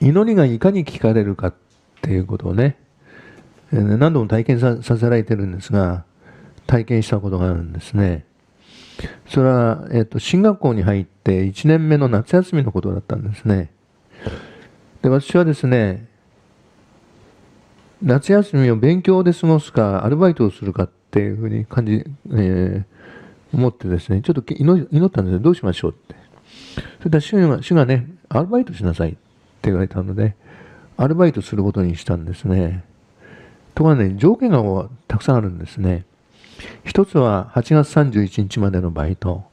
祈りがいかに聞かれるかっていうことをね、何度も体験させられてるんですが、体験したことがあるんですね。それは、進学校に入って1年目の夏休みのことだったんですね。で、私はですね、夏休みを勉強で過ごすか、アルバイトをするかっていうふうに思ってですね、ちょっと祈ったんですよ。どうしましょうって。それで主がね、アルバイトしなさいって言われたので、アルバイトすることにしたんですね。ところがね、条件がたくさんあるんですね。一つは8月31日までのバイト。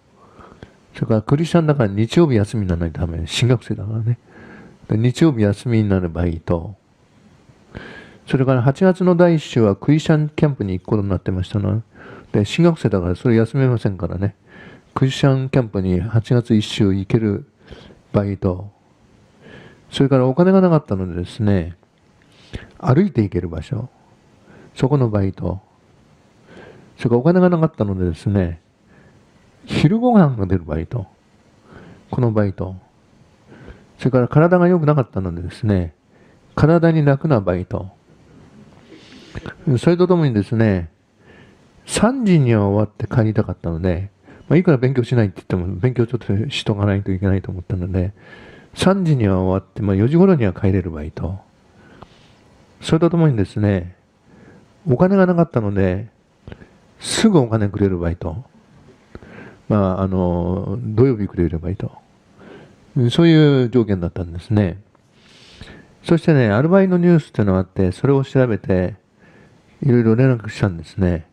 それからクリスチャンだから日曜日休みにならないため、進学生だからね。日曜日休みになるバイト。それから8月の第1週はクリスチャンキャンプに行くことになってましたので、進学生だからそれ休めませんからね。クリスチャンキャンプに8月1週行けるバイト。それからお金がなかったのでですね、歩いて行ける場所。そこのバイト。それからお金がなかったのでですね、昼ご飯が出るバイト。このバイト。それから体が良くなかったのでですね、体に楽なバイト。それとともにですね、3時には終わって帰りたかったので、いくら勉強しないって言っても、勉強ちょっとしとかないといけないと思ったので、3時には終わって、4時頃には帰れるバイト。それとともにですね、お金がなかったので、すぐお金くれるバイト。土曜日くれるバイト。そういう条件だったんですね。そしてね、アルバイトニュースっていうのがあって、それを調べて、いろいろ連絡したんですね。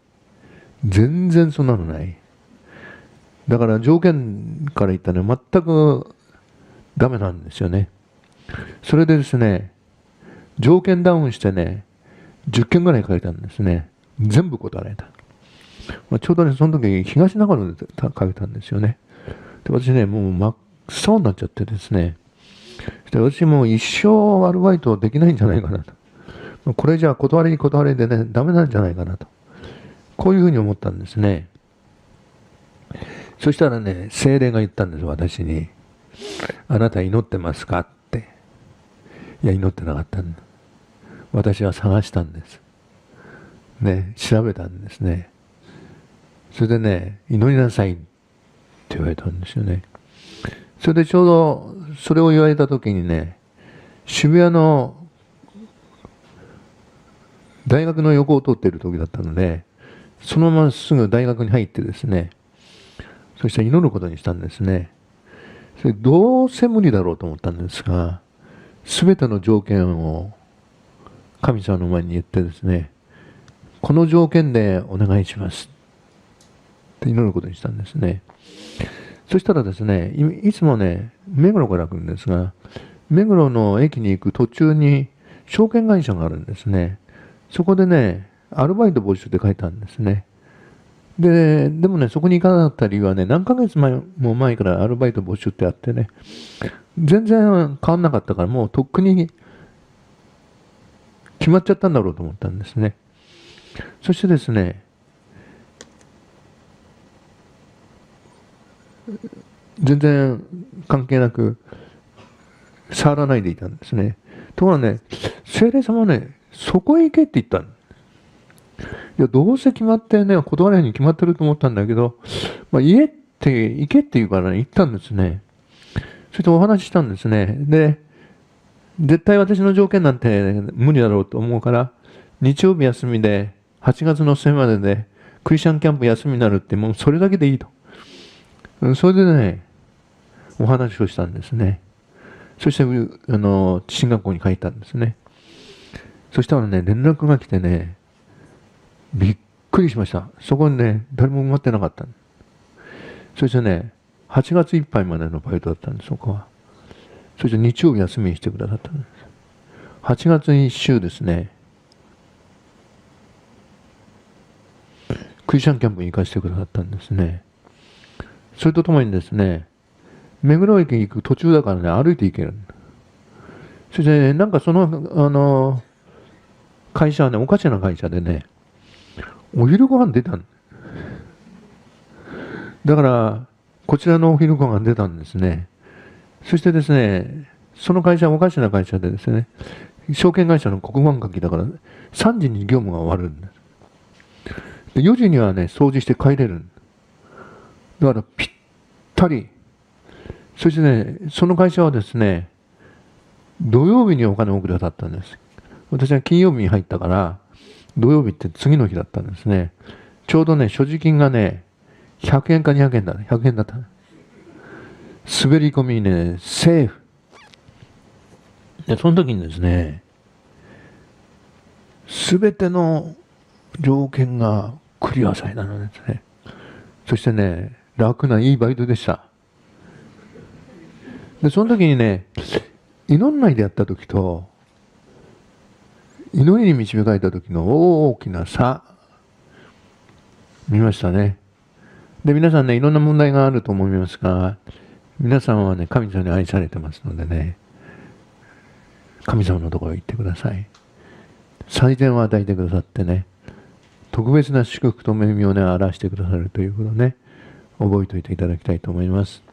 全然そんなのない。だから条件から言ったら全くダメなんですよね。それでですね、条件ダウンしてね、10件ぐらい書いたんですね。全部断られた。ちょうどね、その時、東中野で書いたんですよね。で、私ね、もう真っ青になっちゃってですね、で私もう一生アルバイトできないんじゃないかなと。これじゃあ断りでね、ダメなんじゃないかなと。こういうふうに思ったんですね。そしたらね、精霊が言ったんです、私に。あなた祈ってますかって。いや、祈ってなかったんだ。私は探したんです。ね、調べたんですね。それでね、祈りなさいって言われたんですよね。それでちょうど、それを言われた時にね、渋谷の大学の横を通っている時だったので、そのまますぐ大学に入ってですね、そして祈ることにしたんですね。それどうせ無理だろうと思ったんですが、すべての条件を神様の前に言ってですね、この条件でお願いしますって祈ることにしたんですね。そしたらですね、いつもね、目黒から来るんですが、目黒の駅に行く途中に証券会社があるんですね。そこでね、アルバイト募集って書いたんですね。でもね、そこに行かなかった理由はね、何ヶ月も前からアルバイト募集ってあってね、全然変わんなかったから、もうとっくに決まっちゃったんだろうと思ったんですね。そしてですね、全然関係なく触らないでいたんですね。ところがね、聖霊様はね、そこへ行けって言ったの。いや、どうせ決まってね、断れるに決まってると思ったんだけど、行けって言うからね、行ったんですね。それでお話ししたんですね。で、絶対私の条件なんて無理だろうと思うから、日曜日休みで、8月の末までで、クリスチャンキャンプ休みになるって、もうそれだけでいいと。それでね、お話をしたんですね。そして、進学校に帰ったんですね。そしたらね、連絡が来てね、びっくりしました。そこにね、誰も埋まってなかった。そしてね、8月いっぱいまでのバイトだったんです、そこは。そして日曜日休みにしてくださったんです。8月1週ですね、クリスチャンキャンプに行かせてくださったんですね。それとともにですね、目黒駅に行く途中だからね、歩いて行ける。そして、ね、なんかその、会社はね、おかしな会社でね、お昼ご飯出たんだから、こちらのお昼ご飯出たんですね。そしてですね、その会社はおかしな会社でですね、証券会社の黒板書きだから、3時に業務が終わるんです。で4時にはね、掃除して帰れるんです。だからぴったり。そしてね、その会社はですね、土曜日にお金をくださったんです。私は金曜日に入ったから、土曜日って次の日だったんですね。ちょうどね、所持金がね、100円か200円だね。100円だった。滑り込みね、セーフ。で、その時にですね、すべての条件がクリアされたのですね。そしてね、楽ないいバイトでした。で、その時にね、祈んないでやった時と、祈りに導かれた時の大きな差、見ましたね。で、皆さんね、いろんな問題があると思いますが、皆さんはね、神様に愛されてますのでね、神様のところに行ってください。最善を与えてくださってね、特別な祝福と恵みをね、表してくださるということをね、覚えておいていただきたいと思います。